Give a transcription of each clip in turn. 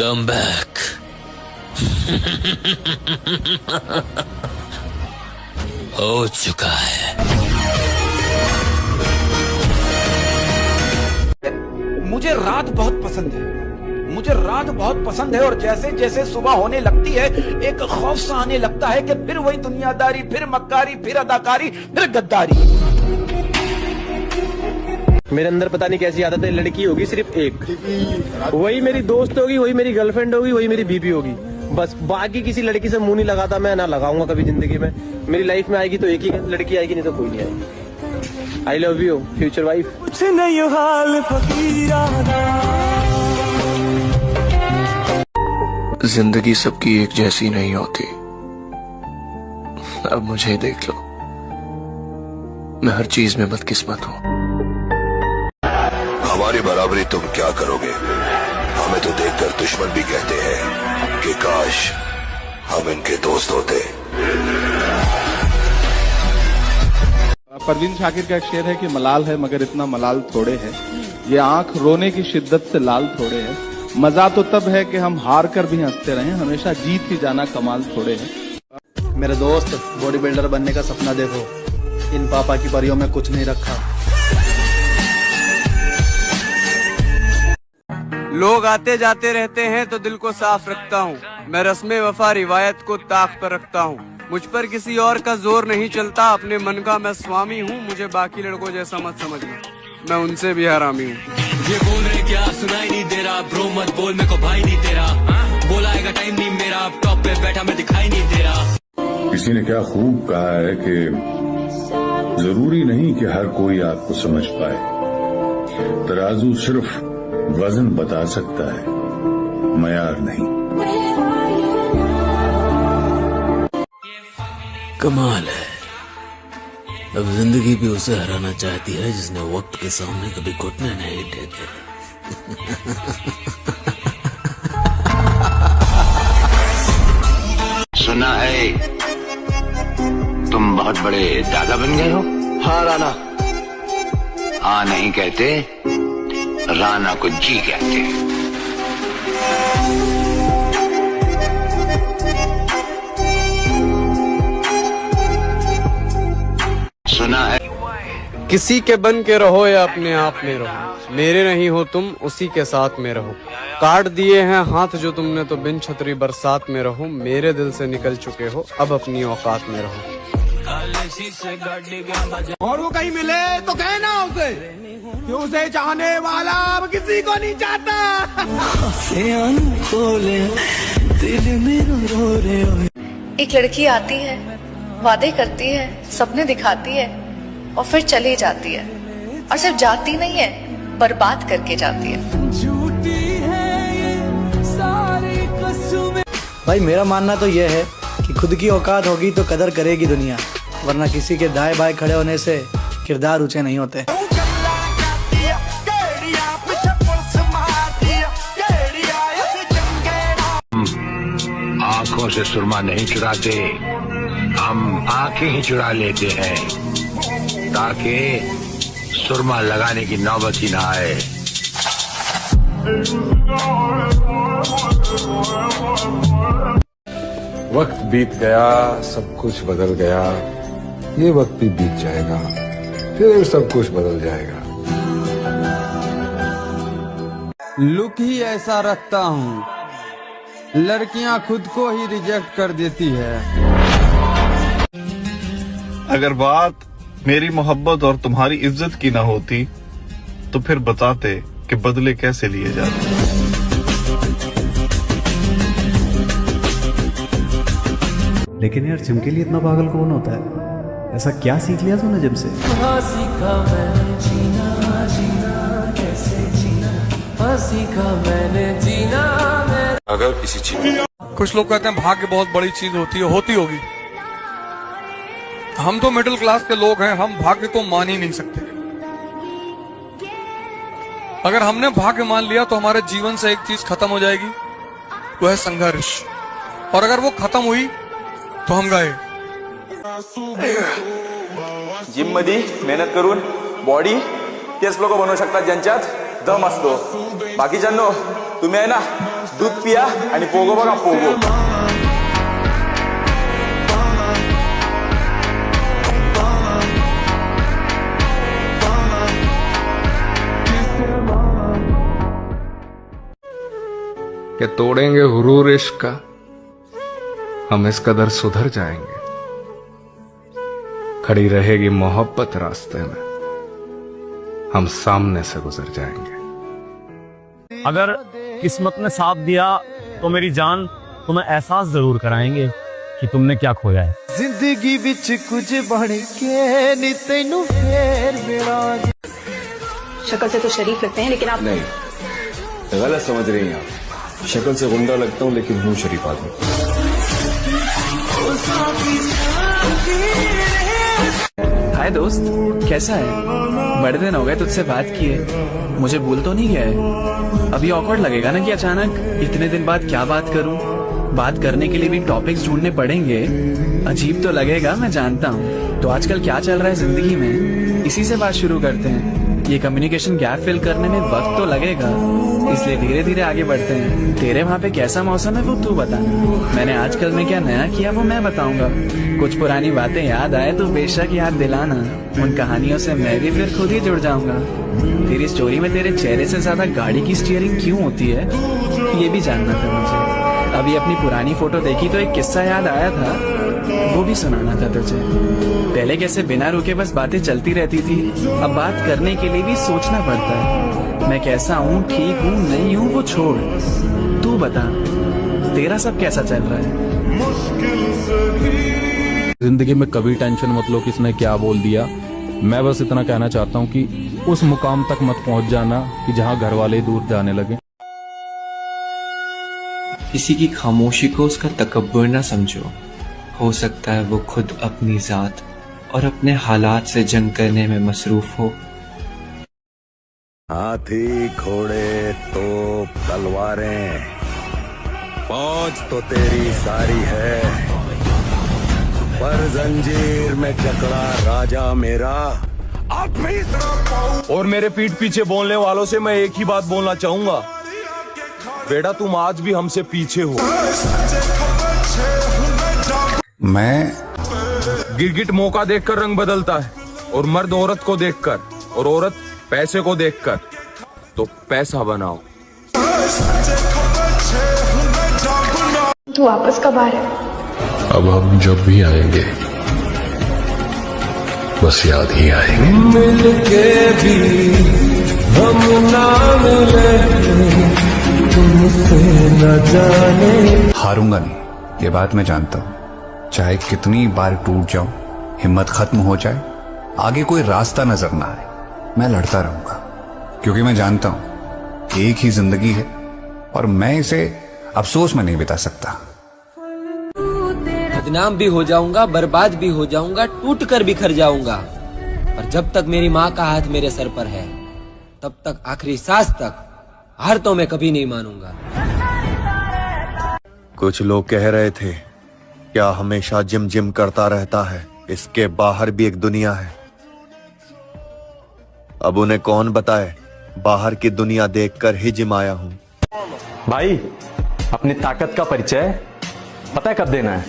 Come back. हो चुका है। मुझे रात बहुत पसंद है, मुझे रात बहुत पसंद है। और जैसे जैसे सुबह होने लगती है एक खौफ सा आने लगता है कि फिर वही दुनियादारी, फिर मक्कारी, फिर अदाकारी, फिर गद्दारी। मेरे अंदर पता नहीं कैसी आदत है, लड़की होगी सिर्फ एक, वही मेरी दोस्त होगी, वही मेरी गर्लफ्रेंड होगी, वही मेरी बीबी होगी, बस। बाकी किसी लड़की से मुंह नहीं लगाता मैं, ना लगाऊंगा कभी जिंदगी में। मेरी लाइफ में आएगी तो एक ही लड़की आएगी, नहीं तो कोई नहीं आएगी। I love you future wife. कुछ नहीं हाल फकीराना। जिंदगी सबकी एक जैसी नहीं होती। अब मुझे देख लो, मैं हर चीज में बदकिस्मत हूँ। हमारी बराबरी तुम क्या करोगे? हमें तो देखकर दुश्मन भी कहते हैं कि काश हम इनके दोस्त होते। परवीन शाकिर का एक शेर है कि मलाल है मगर इतना मलाल थोड़े है, ये आंख रोने की शिद्दत से लाल थोड़े है। मजा तो तब है कि हम हार कर भी हंसते रहें, हमेशा जीत ही जाना कमाल थोड़े है। मेरे दोस्त, बॉडी बिल्डर बनने का सपना देखो, इन पापा की परियों में कुछ नहीं रखा। लोग आते जाते रहते हैं तो दिल को साफ रखता हूँ, मैं रस्मे वफा रिवायत को ताक पर रखता हूँ। मुझ पर किसी और का जोर नहीं चलता, अपने मन का मैं स्वामी हूँ। मुझे बाकी लड़कों जैसा मत समझना, मैं उनसे भी हरामी हूँ। ये बोल रहे क्या सुनाई नहीं दे रहा, ब्रो मत बोल मेरे को भाई नहीं तेरा, बोलाएगा टाइम नहीं मेरा, अब टॉप पे बैठा मैं दिखाई नहीं दे रहा। किसी ने क्या खूब कहा है कि जरूरी नहीं कि हर कोई आपको समझ पाए। तराजू सिर्फ वजन बता सकता है, मयार नहीं। कमाल है, अब जिंदगी भी उसे हराना चाहती है जिसने वक्त के सामने कभी घुटने नहीं टेके। सुना है तुम बहुत बड़े दादा बन गए हो। हाँ राना। हाँ नहीं कहते, राना को जी कहते हैं। सुना है किसी के बन के रहो या अपने आप में रहो, मेरे नहीं हो तुम उसी के साथ में रहो। काट दिए हैं हाथ जो तुमने तो बिन छतरी बरसात में रहो, मेरे दिल से निकल चुके हो अब अपनी औकात में रहो। और वो कहीं मिले तो कहना उसे कि उसे चाहने वाला अब किसी को नहीं चाहता। एक लड़की आती है, वादे करती है, सपने दिखाती है और फिर चली जाती है, और सिर्फ जाती नहीं है बर्बाद करके जाती है। झूठी है ये सारी कस्में। भाई मेरा मानना तो यह है कि खुद की औकात होगी तो कदर करेगी दुनिया, वरना किसी के दाएं बाएं खड़े होने से किरदार ऊंचे नहीं होते। आंखों से सुरमा नहीं चुराते, हम आंखें ही चुरा लेते हैं ताकि सुरमा लगाने की नौबत ही ना आए। वक्त बीत गया, सब कुछ बदल गया, ये वक्त भी बीत जाएगा, फिर सब कुछ बदल जाएगा। लुक ही ऐसा रखता हूँ, लड़कियां खुद को ही रिजेक्ट कर देती है। अगर बात मेरी मोहब्बत और तुम्हारी इज्जत की ना होती तो फिर बताते कि बदले कैसे लिए जाते। लेकिन यार जिम के लिए इतना पागल कौन होता है? ऐसा क्या सीख लिया तूने जिम से? सीखा मैंने जीना, जीना कैसे जीना, सीखा मैंने जीना। अगर किसी चीज, कुछ लोग कहते हैं भाग्य बहुत बड़ी चीज होती है, होती होगी। हम तो मिडिल क्लास के लोग हैं, हम भाग्य को मान ही नहीं सकते। अगर हमने भाग्य मान लिया तो हमारे जीवन से एक चीज खत्म हो जाएगी, वो है संघर्ष। और अगर वो खत्म हुई तो हम गए। जिम मध्ये मेहनत करून बॉडी तेच लोक बनवू शकतात ज्यांच्यात दम असतो। बाकीच्यांनो तुम्ही आहे ना दूध पिया आणि पोगो बघा पोगो. कि तोड़ेंगे हुरूर इश्क का, हम इस कदर सुधर जाएंगे. खड़ी रहेगी मोहब्बत रास्ते में, हम सामने से गुजर जाएंगे. अगर किस्मत ने साथ दिया तो मेरी जान तुम्हें एहसास जरूर कराएंगे कि तुमने क्या खोया है. जिंदगी बिच कुछ बन के नी तैनू फेर मिलांगे. शक्ल से तो शरीफ लगते हैं लेकिन आप नहीं, गलत समझ रही हैं आप. शक्ल से गुंडा लगता हूँ लेकिन हूँ शरीफ आदमी. हाय दोस्त, कैसा है? बड़े दिन हो गए तुझसे बात किए. मुझे भूल तो नहीं गया है? अभी ऑकवर्ड लगेगा ना कि अचानक इतने दिन बाद क्या बात करूं. बात करने के लिए भी टॉपिक्स ढूंढने पड़ेंगे. अजीब तो लगेगा, मैं जानता हूं. तो आजकल क्या चल रहा है जिंदगी में, इसी से बात शुरू करते हैं. ये कम्युनिकेशन गैप फिल करने में वक्त तो लगेगा, इसलिए धीरे धीरे आगे बढ़ते हैं. तेरे वहाँ पे कैसा मौसम है वो तू बता. मैंने आजकल में क्या नया किया वो मैं बताऊंगा. कुछ पुरानी बातें याद आए तो बेशक याद दिलाना. उन कहानियों से मैं भी फिर खुद ही जुड़ जाऊंगा. तेरी स्टोरी में तेरे चेहरे से ज्यादा गाड़ी की स्टीयरिंग क्यों होती है, ये भी जानना था मुझे. अभी अपनी पुरानी फोटो देखी तो एक किस्सा याद आया था, वो भी सुनाना था तुझे. पहले कैसे बिना रुके बस बातें चलती रहती थी, अब बात करने के लिए भी सोचना पड़ता है. मैं कैसा हूँ, ठीक हूँ, नहीं हूँ वो छोड़. तू बता, तेरा सब कैसा चल रहा है? जिंदगी में कभी टेंशन मत लो किसने क्या बोल दिया. मैं बस इतना कहना चाहता हूँ कि उस मुकाम तक मत पहुँच जाना कि जहाँ घर वाले दूर जाने लगे. किसी की खामोशी को उसका तकब्बुर ना समझो. हो सकता है वो खुद अपनी जात और अपने हालात से जंग करने में मसरूफ हो. हाथी, घोड़े, तोप, तलवारें, फौज तो तेरी सारी है, पर जंजीर में जकड़ा राजा मेरा अब भी. और मेरे पीठ पीछे बोलने वालों से मैं एक ही बात बोलना चाहूंगा, बेटा तुम आज भी हमसे पीछे हो. मैं गिरगिट मौका देखकर रंग बदलता है, और मर्द औरत को देखकर, और औरत पैसे को देखकर. तो पैसा बनाओ. तू वापस कब आ रहा है? अब हम जब भी आएंगे बस याद ही आएंगे. मिलके भी हम ना मिले, तुमसे न जाने. हारूंगा नहीं, ये बात मैं जानता हूँ. चाहे कितनी बार टूट जाऊं, हिम्मत खत्म हो जाए, आगे कोई रास्ता नजर ना आए, मैं लड़ता रहूंगा. क्योंकि मैं जानता हूं एक ही जिंदगी है और मैं इसे अफसोस में नहीं बिता सकता. बदनाम भी हो जाऊंगा, बर्बाद भी हो जाऊंगा, टूट कर बिखर जाऊंगा, पर जब तक मेरी माँ का हाथ मेरे सर पर है तब तक आखिरी सांस तक हार तो मैं कभी नहीं मानूंगा. कुछ लोग कह रहे थे क्या हमेशा जिम जिम करता रहता है, इसके बाहर भी एक दुनिया है. अब उन्हें कौन बताए, बाहर की दुनिया देखकर ही जिम आया हूं. भाई, अपनी ताकत का परिचय पता है कब देना है?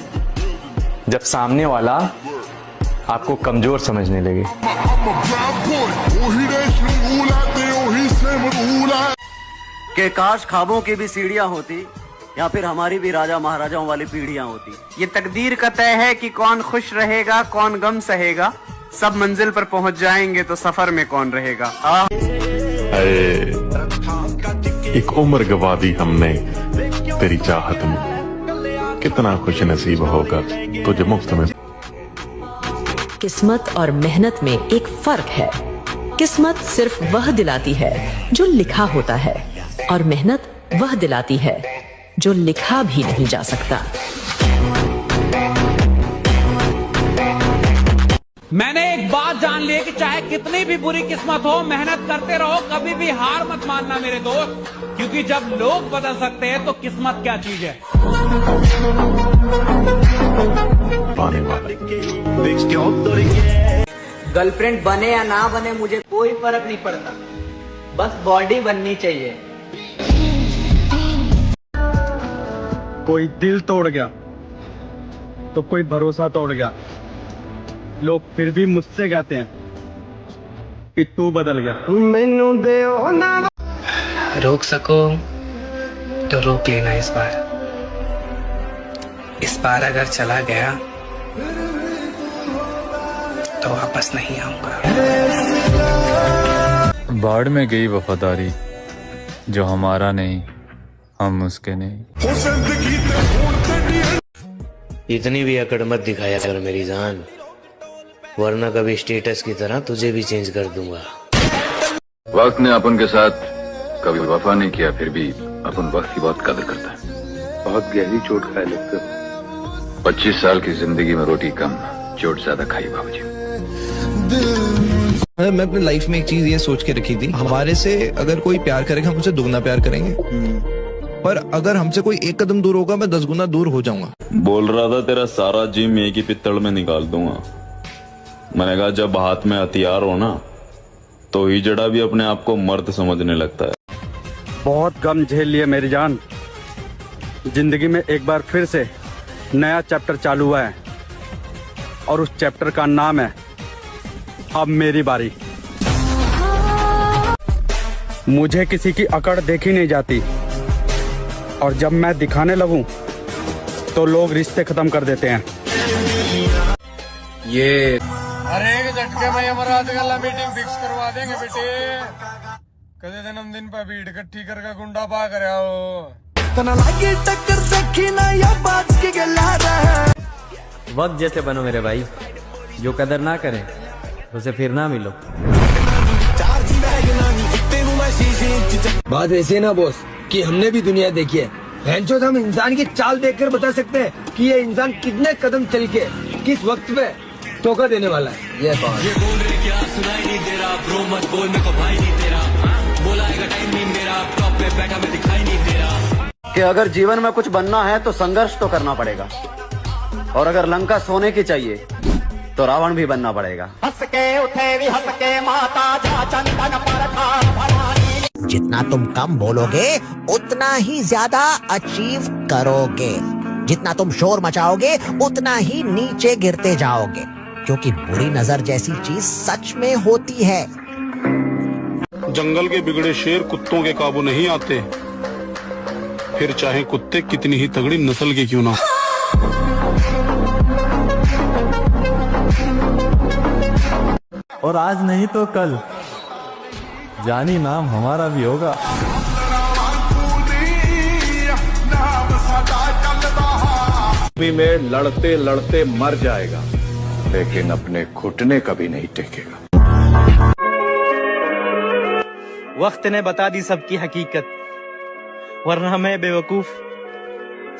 जब सामने वाला आपको कमजोर समझने लगे. के काश ख्वाबों की भी सीढ़ियां होती, या फिर हमारी भी राजा महाराजाओं वाली पीढ़ियां होती. ये तकदीर का तय है कि कौन खुश रहेगा, कौन गम सहेगा. सब मंजिल पर पहुंच जाएंगे तो सफर में कौन रहेगा. एक उम्र गवा दी हमने तेरी चाहत में, कितना खुश नसीब होगा तुझे मुफ्त में. किस्मत और मेहनत में एक फर्क है. किस्मत सिर्फ वह दिलाती है जो लिखा होता है, और मेहनत वह दिलाती है जो लिखा भी नहीं जा सकता. मैंने एक बात जान ली कि चाहे कितनी भी बुरी किस्मत हो, मेहनत करते रहो, कभी भी हार मत मानना मेरे दोस्त. क्योंकि जब लोग बदल सकते हैं तो किस्मत क्या चीज है. पाने वाला गर्लफ्रेंड बने या ना बने मुझे कोई फर्क नहीं पड़ता, बस बॉडी बननी चाहिए. कोई दिल तोड़ गया तो कोई भरोसा तोड़ गया। लोग फिर भी मुझसे कहते हैं कि तू बदल गया। मैनू देओ ना रोक सको तो रोक लेना इस बार। इस बार अगर चला गया तो वापस नहीं आऊंगा। बाढ़ में गई वफादारी, जो हमारा नहीं हम उसके नहीं। इतनी भी अकड़ मत दिखाया कर मेरी जान, वरना कभी स्टेटस की तरह तुझे भी चेंज कर दूंगा। वक्त ने अपन के साथ कभी वफा नहीं किया, फिर भी अपन वक्त की बहुत कदर करता है। बहुत गहरी चोट खाए लगते हो। 25 साल की जिंदगी में रोटी कम, चोट ज्यादा खाई बाबूजी। मैं अपनी लाइफ में एक चीज ये सोच के रखी थी, हमारे से अगर कोई प्यार करेगा हम उसे दुगना प्यार करेंगे, पर अगर हमसे कोई एक कदम दूर होगा मैं 10 गुना दूर हो जाऊंगा। बोल रहा था तेरा सारा जिम एक ही पित्तल में निकाल दूंगा। मैंने कहा जब हाथ में हथियार हो ना तो हिजड़ा भी अपने आप को मर्द समझने लगता है। बहुत गम झेल लिए मेरी जान, जिंदगी में एक बार फिर से नया चैप्टर चालू हुआ है और उस चैप्टर का नाम है अब मेरी बारी। मुझे किसी की अकड़ देखी नहीं जाती और जब मैं दिखाने लगूं तो लोग रिश्ते खत्म कर देते हैं। ये अरे एक झटके में यमराज गला मीटिंग फिक्स करवा देंगे बेटे। कदे जन्मदिन पर भीड़ इकट्ठी करके गुंडा पा कर आओ। टक्कर देखी ना या बात की गला रहा। वक्त जैसे बनो मेरे भाई, जो कदर ना करे उसे फिर ना मिलो। बात ऐसे ना बॉस कि हमने भी दुनिया देखी है। भैंचोद हम इंसान की चाल देखकर बता सकते हैं कि ये इंसान कितने कदम चल के किस वक्त पे धोखा देने वाला है। ये बात ये बोल रहे क्या सुनाई नहीं दे रहा, ब्रो मत बोल मेरे को भाई नहीं तेरा, बोलाएगा टाइम नहीं मेरा, टॉप पे बैठा मैं दिखाई नहीं दे रहा। कि अगर जीवन में कुछ बनना है तो संघर्ष तो करना पड़ेगा, और अगर लंका सोने की चाहिए तो रावण भी बनना पड़ेगा। हंस के उठे भी हंस के माता जा चंदन पर था भवानी। जितना तुम कम बोलोगे उतना ही ज्यादा अचीव करोगे, जितना तुम शोर मचाओगे उतना ही नीचे गिरते जाओगे, क्योंकि बुरी नजर जैसी चीज सच में होती है। जंगल के बिगड़े शेर कुत्तों के काबू नहीं आते, फिर चाहे कुत्ते कितनी ही तगड़ी नस्ल के क्यों ना। और आज नहीं तो कल जानी नाम हमारा भी होगा। भी में लड़ते लड़ते मर जाएगा, लेकिन अपने घुटने कभी नहीं टेकेगा। वक्त ने बता दी सबकी हकीकत, वरना मैं बेवकूफ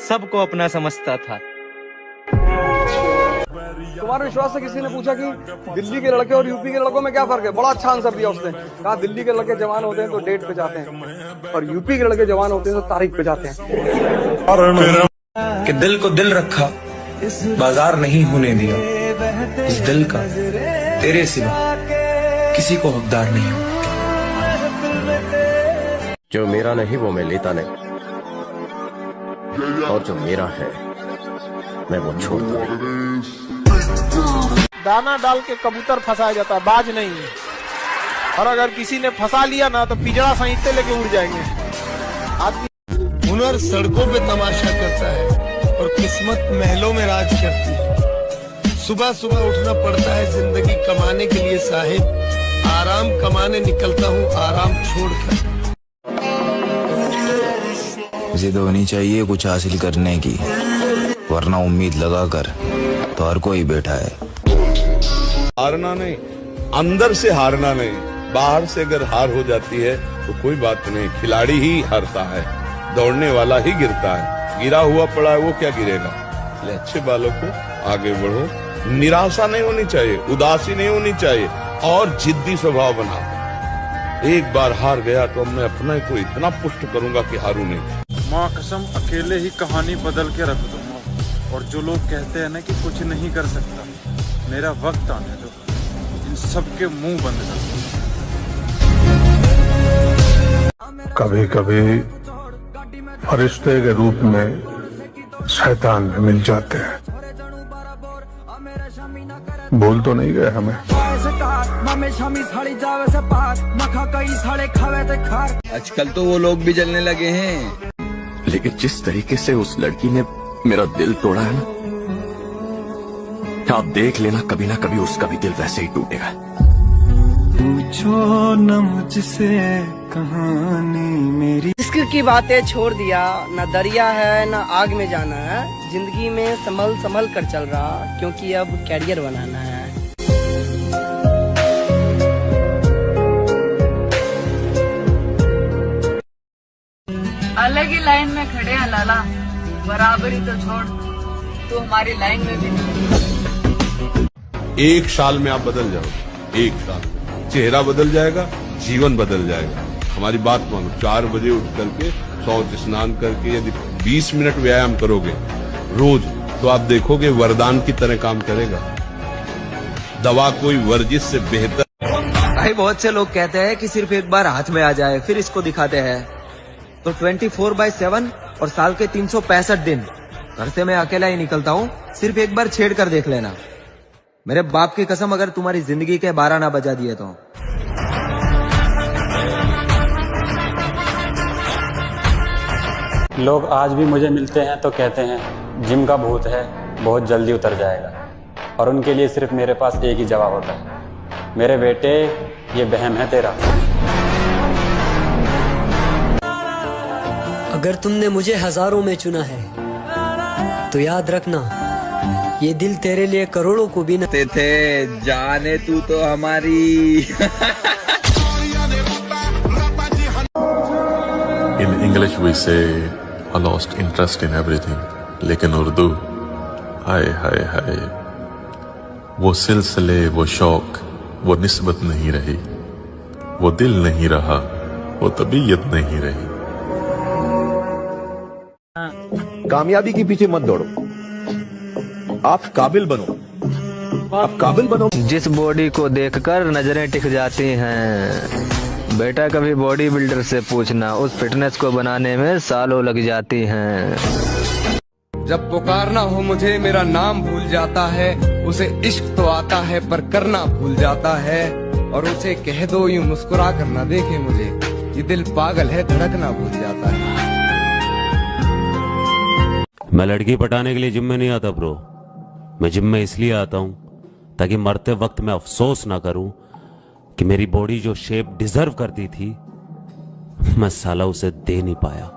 सबको अपना समझता था। तुम्हारे विश्वास से किसी ने पूछा कि दिल्ली के लड़के और यूपी के लड़कों में क्या फर्क है, बड़ा अच्छा आंसर दिया उसने। कहा दिल्ली के लड़के जवान होते हैं तो डेट पे जाते हैं और यूपी के लड़के जवान होते हैं तो तारीख पे जाते हैं। कि दिल को दिल रखा, बाजार नहीं होने दिया, इस दिल का तेरे सिवा किसी को हकदार नहीं हूं। जो मेरा नहीं वो मैं लेता नहीं, और जो मेरा है मैं वो छोड़ता नहीं। दाना डाल के कबूतर फंसाया जाता है, बाज नहीं। और अगर किसी ने फंसा लिया ना तो पिजड़ा सहित लेके उड़ जाएंगे। आदमी हुनर सड़कों पे तमाशा करता है और किस्मत महलों में राज करती है। सुबह सुबह उठना पड़ता है जिंदगी कमाने के लिए साहिब, आराम कमाने निकलता हूँ आराम छोड़कर। जिद होनी चाहिए कुछ हासिल करने की, वरना उम्मीद लगाकर तो हर कोई बैठा है। हारना नहीं, अंदर से हारना नहीं, बाहर से अगर हार हो जाती है तो कोई बात नहीं, खिलाड़ी ही हारता है, दौड़ने वाला ही गिरता है। गिरा हुआ पड़ा है वो क्या गिरेगा। इसलिए अच्छे बालों को आगे बढ़ो, निराशा नहीं होनी चाहिए, उदासी नहीं होनी चाहिए, और जिद्दी स्वभाव बना। एक बार हार गया तो मैं अपने को इतना पुष्ट करूंगा कि हारू नहीं। माँ कसम अकेले ही कहानी बदल के रख दूंगा, और जो लोग कहते हैं ना कि कुछ नहीं कर सकता, मेरा वक्त आने दो, इन सबके मुंह बंद कर दो। कभी कभी फरिश्ते के रूप में शैतान में मिल जाते हैं। बोल तो नहीं गए हमें। आजकल तो वो लोग भी जलने लगे हैं। लेकिन जिस तरीके से उस लड़की ने मेरा दिल तोड़ा है ना, आप देख लेना कभी ना कभी उसका भी दिल वैसे ही टूटेगा। पूछो न मुझसे कहानी मेरी। इश्क की बातें छोड़ दिया, न दरिया है न आग में जाना है। जिंदगी में संभल संभल कर चल रहा, क्योंकि अब कैरियर बनाना है। अलग ही लाइन में खड़े हैं लाला, बराबरी तो छोड़, तू हमारी लाइन में भी नहीं। एक साल में आप बदल जाओ, एक साल चेहरा बदल जाएगा, जीवन बदल जाएगा। हमारी बात मानो, 4 बजे उठ करके शौच स्नान करके यदि 20 मिनट व्यायाम करोगे रोज, तो आप देखोगे वरदान की तरह काम करेगा। दवा कोई वर्जिश से बेहतर। भाई बहुत से लोग कहते हैं कि सिर्फ एक बार हाथ में आ जाए फिर इसको दिखाते हैं, तो 24/7 और साल के 365 दिन घर से मैं अकेला ही निकलता हूँ। सिर्फ एक बार छेड़ कर देख लेना। मेरे बाप की कसम, अगर तुम्हारी जिंदगी के 12 ना बजा दिए तो। लोग आज भी मुझे मिलते हैं तो कहते हैं जिम का भूत है, बहुत जल्दी उतर जाएगा। और उनके लिए सिर्फ मेरे पास एक ही जवाब होता है, मेरे बेटे ये वहम है तेरा। अगर तुमने मुझे हजारों में चुना है तो याद रखना, ये दिल तेरे लिए करोड़ों को भी न थे जाने तू तो हमारी। In English we say I lost interest in everything, लेकिन उर्दू हाय हाय हाय, वो सिलसिले, वो शौक, वो निस्बत नहीं रही, वो दिल नहीं रहा, वो तबीयत नहीं रही। कामयाबी के पीछे मत दौड़ो, आप काबिल बनो, आप काबिल बनो। जिस बॉडी को देखकर नजरें टिक जाती हैं, बेटा कभी बॉडी बिल्डर से पूछना, उस फिटनेस को बनाने में सालों लग जाती हैं। जब पुकारना हो मुझे मेरा नाम भूल जाता है, उसे इश्क तो आता है पर करना भूल जाता है। और उसे कह दो यूं मुस्कुरा कर ना देखे मुझे, ये दिल पागल है धड़कना भूल जाता है। मैं लड़की पटाने के लिए जिम में नहीं आता ब्रो, मैं जिम में इसलिए आता हूँ ताकि मरते वक्त मैं अफसोस ना करूं कि मेरी बॉडी जो शेप डिजर्व करती थी, मैं साला उसे दे नहीं पाया।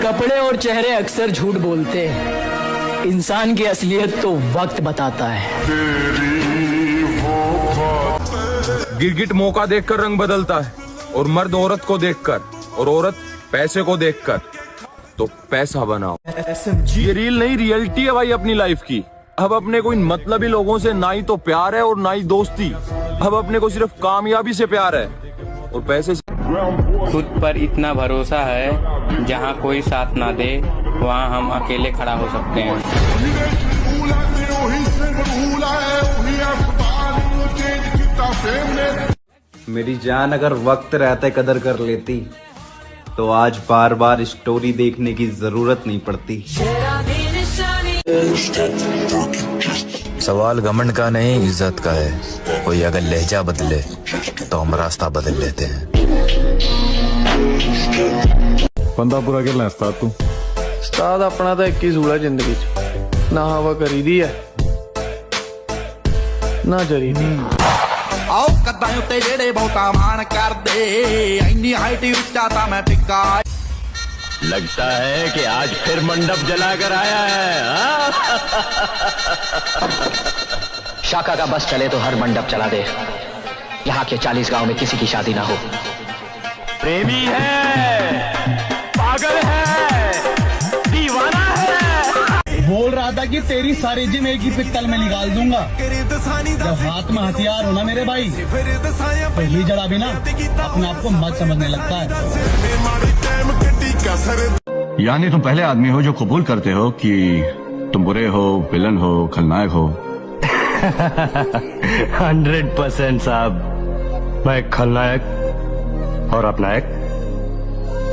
कपड़े और चेहरे अक्सर झूठ बोलते हैं, इंसान की असलियत तो वक्त बताता है। गिरगिट मौका देखकर रंग बदलता है, और मर्द औरत को देखकर, और औरत पैसे को देखकर। तो पैसा बनाओ। ये रील नहीं, रियलिटी है भाई अपनी लाइफ की। अब अपने को इन मतलबी लोगों से ना ही तो प्यार है और ना ही दोस्ती। अब अपने को सिर्फ कामयाबी से प्यार है और पैसे से। खुद पर इतना भरोसा है, जहाँ कोई साथ ना दे वहाँ हम अकेले खड़ा हो सकते हैं। मेरी जान अगर वक्त रहते कदर कर लेती तो आज बार बार स्टोरी देखने की जरूरत नहीं पड़ती। सवाल घमंड का नहीं, इज्जत का है। कोई अगर लहजा बदले तो हम रास्ता बदल लेते हैं। बंदा पूरा खेलना है उस्ताद तू। उस्ताद अपना तो एक ही सूला जिंदगी च, ना हवा करी दी है ना जरी दी। आओ कदा उत्ते जेड़े बहुता मान कर दे, इन्नी हाइट उच्चा ता मैं फिक्का। लगता है कि आज फिर मंडप जला कर आया है। शाका का बस चले तो हर मंडप चला दे, यहाँ के 40 गांव में किसी की शादी ना हो। प्रेमी है, पागल है, दीवाना है। बोल रहा था कि तेरी सारी जिम एक ही पित्तल में निकाल दूंगा। जब हाथ में हथियार हो ना मेरे भाई, पहली जड़ा भी ना अपने आप को मत समझने लगता है। यानी तुम पहले आदमी हो जो कबूल करते हो कि तुम बुरे हो, विलन हो, खलनायक हो। 100% साहब, मैं खलनायक और अपना एक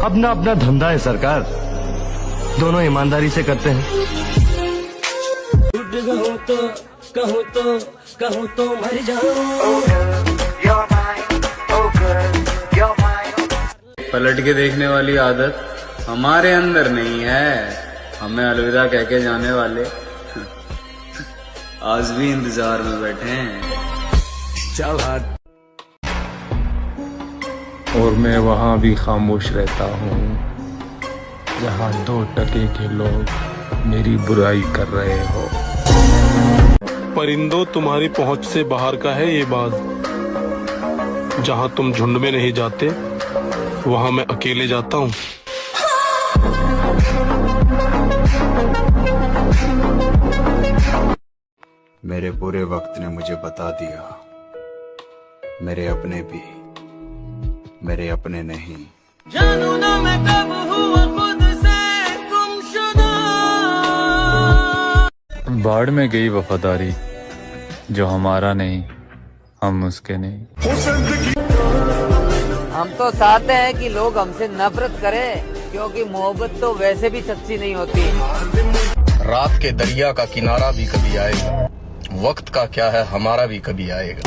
अपना धंधा है सरकार। दोनों ईमानदारी से करते हैं। कहूँ तो मर जाऊं। पलट के देखने वाली आदत हमारे अंदर नहीं है। हमें अलविदा कह के जाने वाले आज भी इंतजार में बैठे हैं। चल हट। और मैं वहां भी खामोश रहता हूँ जहाँ 2 टके के लोग मेरी बुराई कर रहे हो। परिंदों, तुम्हारी पहुंच से बाहर का है ये बात। जहां तुम झुंड में नहीं जाते वहां मैं अकेले जाता हूँ। मेरे बुरे वक्त ने मुझे बता दिया, मेरे अपने भी मेरे अपने नहीं। जानू ना मैं कब हुआ खुद से गुमशुदा। बाढ़ में गई वफादारी, जो हमारा नहीं हम उसके नहीं। हम तो चाहते हैं कि लोग हमसे नफरत करें, क्योंकि मोहब्बत तो वैसे भी सच्ची नहीं होती। रात के दरिया का किनारा भी कभी आएगा, वक्त का क्या है हमारा भी कभी आएगा।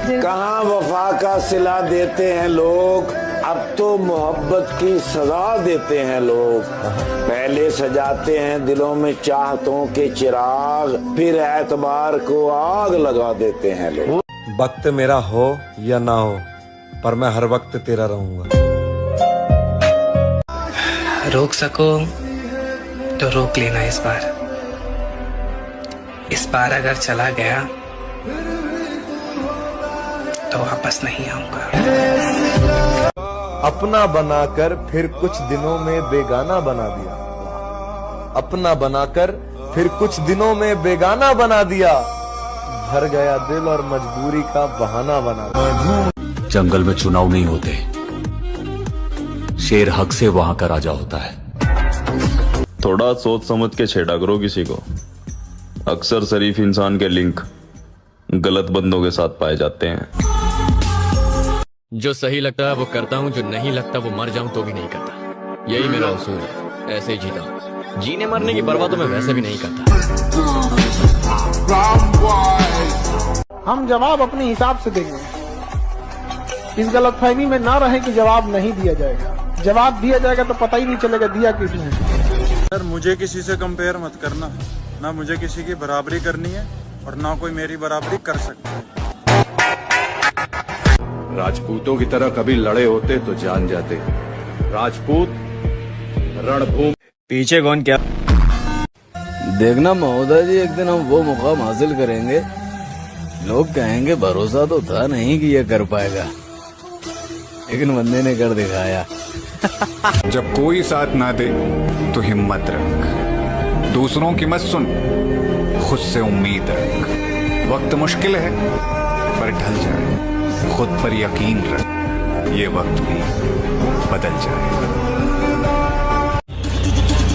कहाँ वफा का सिला देते हैं लोग, अब तो मोहब्बत की सजा देते हैं लोग। पहले सजाते हैं दिलों में चाहतों के चिराग, फिर एतबार को आग लगा देते हैं लोग। वक्त मेरा हो या ना हो, पर मैं हर वक्त तेरा रहूंगा। रोक सको तो रोक लेना इस बार। इस बार अगर चला गया तो वापस नहीं आऊंगा। अपना बनाकर फिर कुछ दिनों में बेगाना बना दिया। अपना बनाकर फिर कुछ दिनों में बेगाना बना दिया। भर गया दिल और मजबूरी का बहाना बना दिया। जंगल में चुनाव नहीं होते, शेर हक से वहां का राजा होता है। थोड़ा सोच समझ के छेड़ा करो किसी को। अक्सर शरीफ इंसान के लिंक गलत बंदों के साथ पाए जाते हैं। जो सही लगता है वो करता हूँ, जो नहीं लगता वो मर जाऊं तो भी नहीं करता। यही मेरा उसूल है, ऐसे ही जीता हूँ। जीने मरने की परवाह तो मैं वैसे भी नहीं करता। हम जवाब अपने हिसाब से देंगे। इस गलतफहमी में ना रहे कि जवाब नहीं दिया जाएगा। जवाब दिया जाएगा तो पता ही नहीं चलेगा दिया किसने। सर, मुझे किसी से कंपेयर मत करना। ना मुझे किसी की बराबरी करनी है और ना कोई मेरी बराबरी कर सकता है। राजपूतों की तरह कभी लड़े होते तो जान जाते। राजपूत रणभूमि। पीछे कौन क्या? देखना महोदय जी, एक दिन हम वो मुकाम हासिल करेंगे, लोग कहेंगे भरोसा तो था नहीं कि ये कर पाएगा, लेकिन बंदे ने कर दिखाया। जब कोई साथ ना दे तो हिम्मत रख, दूसरों की मत सुन, खुद से उम्मीद रख। वक्त मुश्किल है पर ढल जाए, खुद पर यकीन रख, ये वक्त भी बदल जाएगा।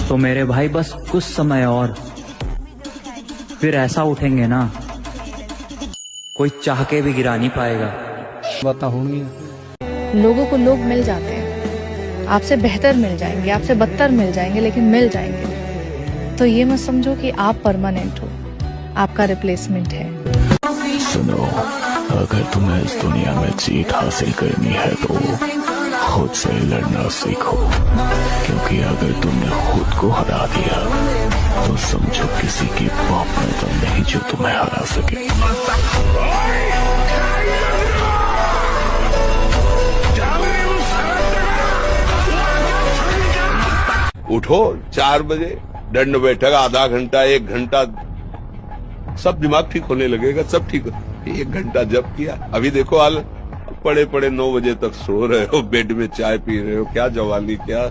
तो मेरे भाई बस कुछ समय और, फिर ऐसा उठेंगे ना कोई चाह के भी गिरा नहीं पाएगा। लोगों को लोग मिल जाते हैं, आपसे बेहतर मिल जाएंगे, आपसे बदतर मिल जाएंगे, लेकिन मिल जाएंगे। तो ये मत समझो कि आप परमानेंट हो, आपका रिप्लेसमेंट है। सुनो, अगर तुम्हें इस दुनिया में जीत हासिल करनी है तो खुद से लड़ना सीखो, क्योंकि अगर तुमने खुद को हरा दिया तो समझो किसी की बाप में दम नहीं जो तुम्हें हरा सके। उठो 4 बजे, दंड बैठक आधा घंटा 1 घंटा, सब दिमाग ठीक होने लगेगा, सब ठीक हो। 1 घंटा जब किया, अभी देखो हाल, पड़े पड़े 9 बजे तक सो रहे हो, बेड में चाय पी रहे हो। क्या जवानी, क्या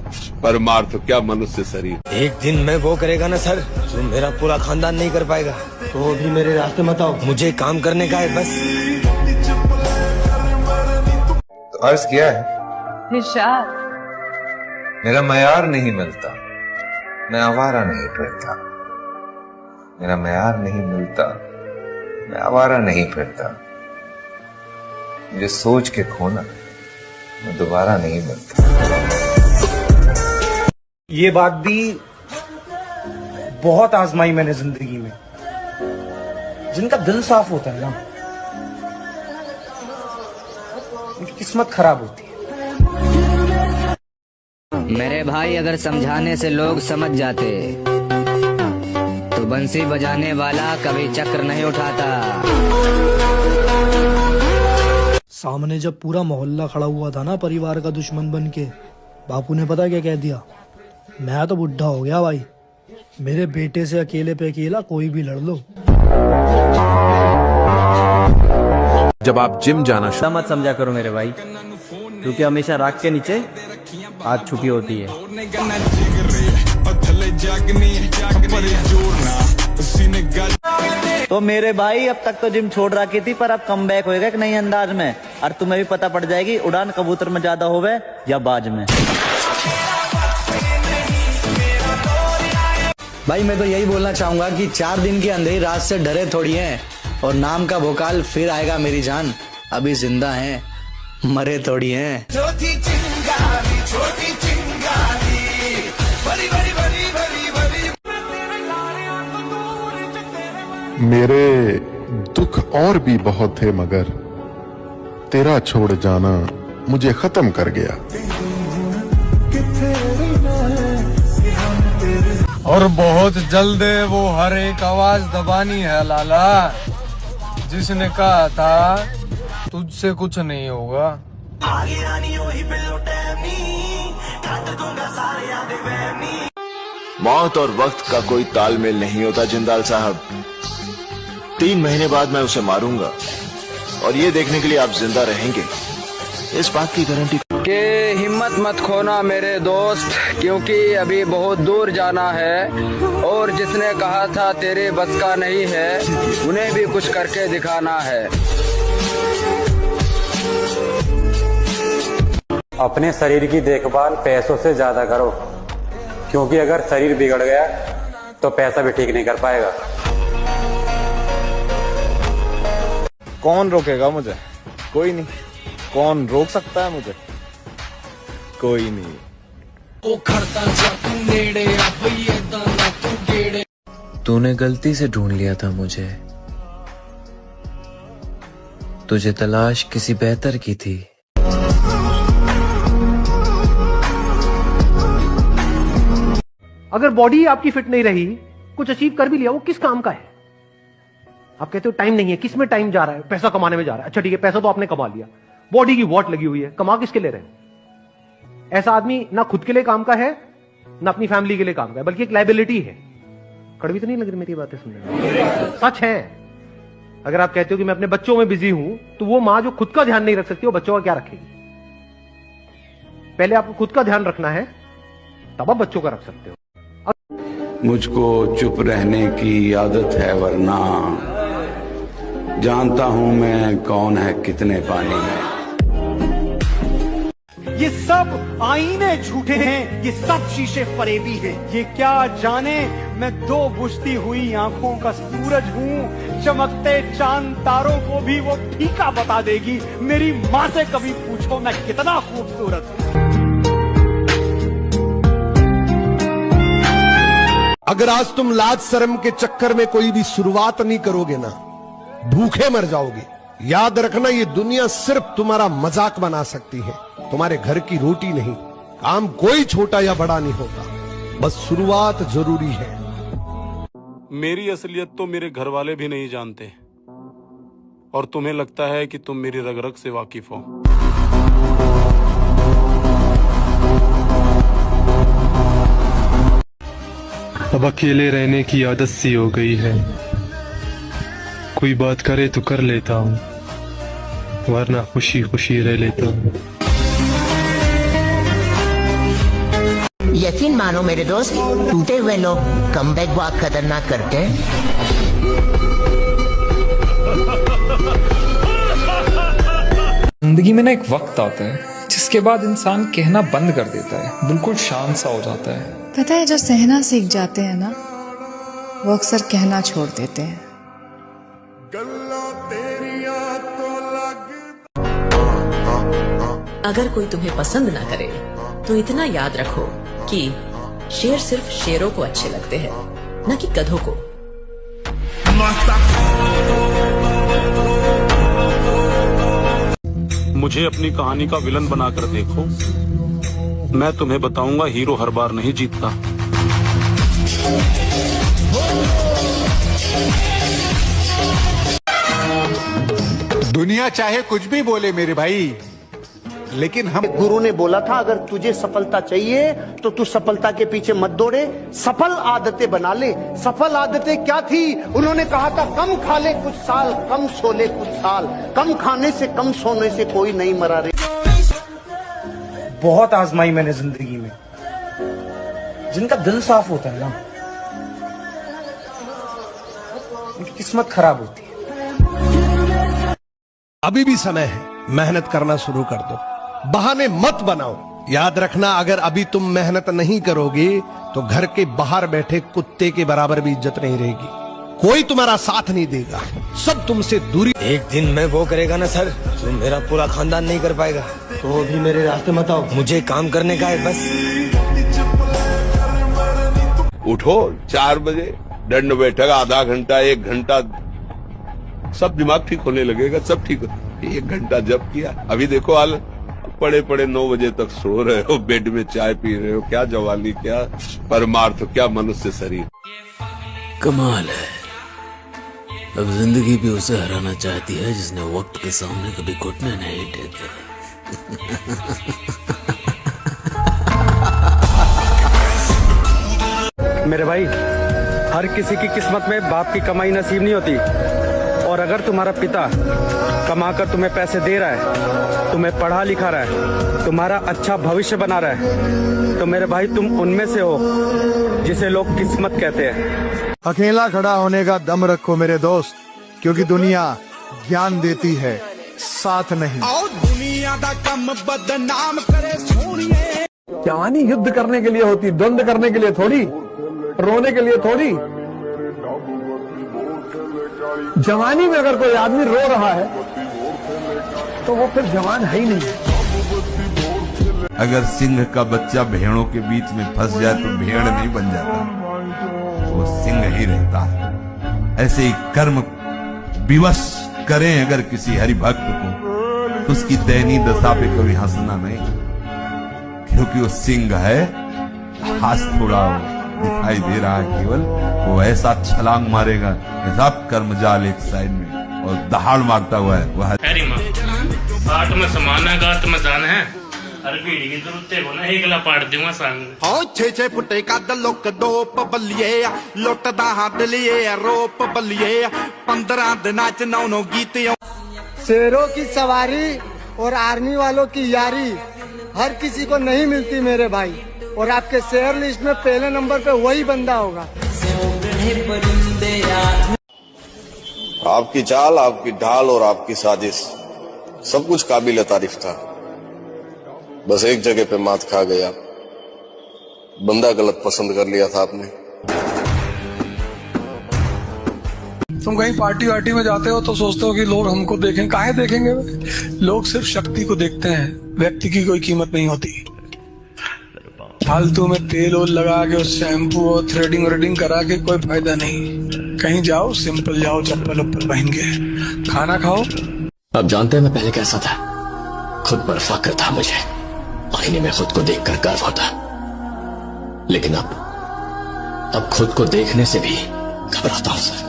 परमार्थ, क्या मनुष्य शरीर। एक दिन मैं वो करेगा ना सर, जो मेरा पूरा खानदान नहीं कर पाएगा, तो भी मेरे रास्ते मत आओ। मुझे काम करने का है बस। तो अर्ज किया है इरशाद। मेरा मयार नहीं मिलता, मैं आवारा नहीं फिरता। मेरा मयार नहीं मिलता, मैं आवारा नहीं फिरता। मुझे सोच के खोना, मैं दोबारा नहीं मिलता। ये बात भी बहुत आजमाई मैंने जिंदगी में। जिनका दिल साफ होता है ना, उनकी किस्मत खराब होती है। मेरे भाई, अगर समझाने से लोग समझ जाते तो बंसी बजाने वाला कभी चक्र नहीं उठाता। सामने जब पूरा मोहल्ला खड़ा हुआ था ना परिवार का दुश्मन बन के, बापू ने पता क्या कह दिया? मैं तो बुढ़ा हो गया भाई, मेरे बेटे से अकेले पे अकेला कोई भी लड़ लो। जब आप जिम जाना शुरू मत समझा करो मेरे भाई, क्योंकि हमेशा राख के नीचे आग छुपी होती है। तो मेरे भाई, अब तक तो जिम छोड़ रखी थी, पर अब कमबैक होएगा एक नई अंदाज में, और तुम्हें भी पता पड़ जाएगी उड़ान कबूतर में ज्यादा होवे या बाज में। भाई मैं तो यही बोलना चाहूंगा कि 4 दिन की अंधेरी रात से डरे थोड़ी हैं, और नाम का भोकाल फिर आएगा मेरी जान। अभी जिंदा हैं, मरे थोड़ी हैं। छोटी चिंगारी, छोटी चिंगारी, बड़ी बड़ी बड़ी बड़ी बड़ी। मेरे दुख और भी बहुत थे, मगर तेरा छोड़ जाना मुझे खत्म कर गया। और बहुत जल्द वो हर एक आवाज दबानी है लाला, जिसने कहा था तुझसे कुछ नहीं होगा। मौत और वक्त का कोई तालमेल नहीं होता जिंदाल साहब। 3 महीने बाद मैं उसे मारूंगा, और ये देखने के लिए आप जिंदा रहेंगे, इस बात की गारंटी। कि हिम्मत मत खोना मेरे दोस्त, क्योंकि अभी बहुत दूर जाना है, और जिसने कहा था तेरे बस का नहीं है, उन्हें भी कुछ करके दिखाना है। अपने शरीर की देखभाल पैसों से ज्यादा करो, क्योंकि अगर शरीर बिगड़ गया तो पैसा भी ठीक नहीं कर पाएगा। कौन रोकेगा मुझे? कोई नहीं। कौन रोक सकता है मुझे? कोई नहीं। तूने गलती से ढूंढ लिया था मुझे, तुझे तलाश किसी बेहतर की थी। अगर बॉडी आपकी फिट नहीं रही, कुछ अचीव कर भी लिया, वो किस काम का है? आप कहते हो टाइम नहीं है, किस में टाइम जा रहा है? पैसा कमाने में जा रहा है। अच्छा ठीक है, पैसा तो आपने कमा लिया, बॉडी की वॉट लगी हुई है, कमा किसके ले रहे हैं? ऐसा आदमी ना खुद के लिए काम का है, ना अपनी फैमिली के लिए काम का है, बल्कि एक लाइबिलिटी है। कड़वी तो नहीं लग रही मेरी बातें सुनने में? सच है। अगर आप कहते हो कि मैं अपने बच्चों में बिजी हूं, तो वो मां जो खुद का ध्यान नहीं रख सकती, वो बच्चों का क्या रखेगी? पहले आपको खुद का ध्यान रखना है, तब आप बच्चों का रख सकते हो। मुझको चुप रहने की आदत है, वरना जानता हूं मैं कौन है कितने पानी में। ये सब आईने झूठे हैं, ये सब शीशे फरेबी हैं। ये क्या जाने मैं 2 बुझती हुई आंखों का सूरज हूँ, चमकते चांद तारों को भी वो फीका बता देगी। मेरी माँ से कभी पूछो मैं कितना खूबसूरत हूँ। अगर आज तुम लाज शर्म के चक्कर में कोई भी शुरुआत नहीं करोगे ना, भूखे मर जाओगे। याद रखना, ये दुनिया सिर्फ तुम्हारा मजाक बना सकती है, तुम्हारे घर की रोटी नहीं। काम कोई छोटा या बड़ा नहीं होता, बस शुरुआत जरूरी है। मेरी असलियत तो मेरे घर वाले भी नहीं जानते, और तुम्हें लगता है कि तुम मेरी रग रग से वाकिफ हो। अब अकेले रहने की आदत सी हो गई है, कोई बात करे तो कर लेता हूँ, वरना खुशी खुशी रह लेता हूँ। यकीन मानो मेरे दोस्त, टूटे हुए लोग कमबैक बहुत खतरनाक करते हैं। जिंदगी में ना एक वक्त आता है जिसके बाद इंसान कहना बंद कर देता है, बिल्कुल शांत सा हो जाता है। पता है, जो सहना सीख जाते हैं ना, वो अक्सर कहना छोड़ देते हैं। अगर कोई तुम्हें पसंद ना करे तो इतना याद रखो कि शेर सिर्फ शेरों को अच्छे लगते हैं, न कि गधों को। मुझे अपनी कहानी का विलन बनाकर देखो, मैं तुम्हें बताऊंगा हीरो हर बार नहीं जीतता। दुनिया चाहे कुछ भी बोले मेरे भाई, लेकिन हम गुरु ने बोला था अगर तुझे सफलता चाहिए तो तू सफलता के पीछे मत दौड़े, सफल आदतें बना ले। सफल आदतें क्या थी? उन्होंने कहा था कम खा ले कुछ साल, कम सो ले कुछ साल, कम खाने से कम सोने से कोई नहीं मरा रे। बहुत आजमाई मैंने जिंदगी में, जिनका दिल साफ होता है ना, उनकी किस्मत खराब होती है। अभी भी समय है, मेहनत करना शुरू कर दो, बहाने मत बनाओ। याद रखना, अगर अभी तुम मेहनत नहीं करोगे तो घर के बाहर बैठे कुत्ते के बराबर भी इज्जत नहीं रहेगी। कोई तुम्हारा साथ नहीं देगा, सब तुमसे दूरी। एक दिन मैं वो करेगा ना सर, जो मेरा पूरा खानदान नहीं कर पाएगा, तो वो भी मेरे रास्ते मत आओ। मुझे काम करने का है बस। उठो 4 बजे, दंड बैठक आधा घंटा 1 घंटा, सब दिमाग ठीक होने लगेगा, सब ठीक हो। 1 घंटा जब किया, अभी देखो हाल, पड़े पड़े 9 बजे तक सो रहे हो, बेड में चाय पी रहे हो। क्या जवानी, क्या परमार्थ, क्या मनुष्य शरीर। कमाल है, अब जिंदगी भी उसे हराना चाहती है जिसने वक्त के सामने कभी घुटने नहीं टेके। मेरे भाई, हर किसी की किस्मत में बाप की कमाई नसीब नहीं होती, और अगर तुम्हारा पिता कमाकर तुम्हें पैसे दे रहा है, तुम्हें पढ़ा लिखा रहा है, तुम्हारा अच्छा भविष्य बना रहा है, तो मेरे भाई तुम उनमें से हो जिसे लोग किस्मत कहते हैं। अकेला खड़ा होने का दम रखो मेरे दोस्त, क्योंकि दुनिया ज्ञान देती है, साथ नहीं। दुनिया दा कम बदनाम करे सोनिए। जवानी युद्ध करने के लिए होती, द्वंद्व करने के लिए थोड़ी, रोने के लिए थोड़ी। जवानी में अगर कोई आदमी रो रहा है तो वो फिर जवान है ही नहीं। अगर सिंह का बच्चा भेड़ों के बीच में फंस जाए तो भेड़ नहीं बन जाता, वो सिंह ही रहता है। ऐसे ही कर्म विवश करें अगर किसी हरि भक्त को, तो उसकी दयनीय दशा पे कभी हंसना नहीं, क्योंकि वो सिंह है। हाथ थोड़ा दिखाई दे रहा है केवल, वो ऐसा छलांग मारेगा कि सब कर्म जाल एक साइड में और दहाड़ मारता हुआ है वह। अरे माँ, पाठ में समाना गात में जान है, हर पीढ़ी की जरूरत को ना एकला पाट दूंगा संग। हो 6 फुटे का दलोक डोप बलिए, लुटदा हाथ लिए रोप बलिए, 15 दिना च 9 गीत। शेरों की सवारी और आर्मी वालों की यारी हर किसी को नहीं मिलती मेरे भाई, और आपके शेयर लिस्ट में पहले नंबर पे वही बंदा होगा। आपकी चाल, आपकी ढाल और आपकी साजिश सब कुछ काबिल तारीफ था। बस एक जगह पे मात खा गया, बंदा गलत पसंद कर लिया था आपने। तुम कहीं पार्टी वार्टी में जाते हो तो सोचते हो कि लोग हमको देखें, काहे देखेंगे? लोग सिर्फ शक्ति को देखते हैं, व्यक्ति की कोई कीमत नहीं होती। फालतू में तेल ओल लगा के, शैम्पू और थ्रेडिंग व्रेडिंग करा के कोई फायदा नहीं। कहीं जाओ सिंपल जाओ, चप्पल उप्पल पहन के, खाना खाओ। अब जानते हैं मैं पहले कैसा था, खुद पर फक्र था मुझे, आईने में खुद को देखकर गर्व होता, लेकिन अब खुद को देखने से भी घबराता हूं सर।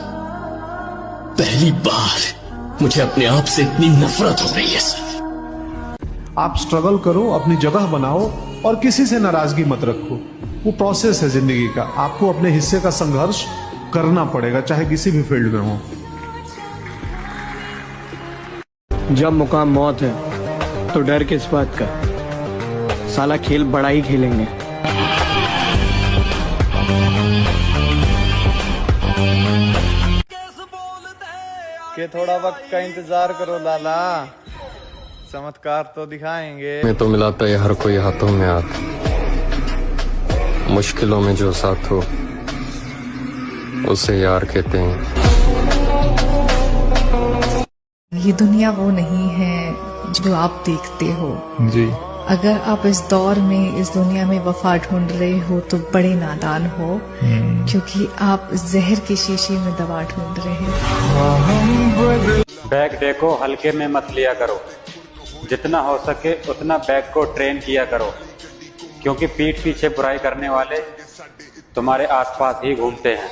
पहली बार मुझे अपने आप से इतनी नफरत हो रही है सर। आप स्ट्रगल करो, अपनी जगह बनाओ और किसी से नाराजगी मत रखो। वो प्रोसेस है जिंदगी का, आपको अपने हिस्से का संघर्ष करना पड़ेगा, चाहे किसी भी फील्ड में हो। जब मुकाम मौत है तो डर किस बात का, साला खेल बड़ा ही खेलेंगे। के थोड़ा वक्त का इंतजार करो लाला, चमत्कार तो दिखाएंगे। मैं तो मिलाता है हर कोई हाथों में हाथ, मुश्किलों में जो साथ हो उसे यार कहते हैं। ये दुनिया वो नहीं है जो आप देखते हो। जी अगर आप इस दौर में, इस दुनिया में वफा ढूंढ रहे हो तो बड़े नादान हो, क्योंकि आप जहर की शीशी में दवा ढूंढ रहे हो। बैग देखो, हल्के में मत लिया करो। जितना हो सके उतना बैग को ट्रेन किया करो, क्योंकि पीठ पीछे बुराई करने वाले तुम्हारे आसपास ही घूमते हैं।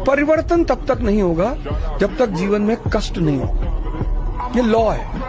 परिवर्तन तब तक नहीं होगा जब तक जीवन में कष्ट नहीं होगा। ये लॉ है।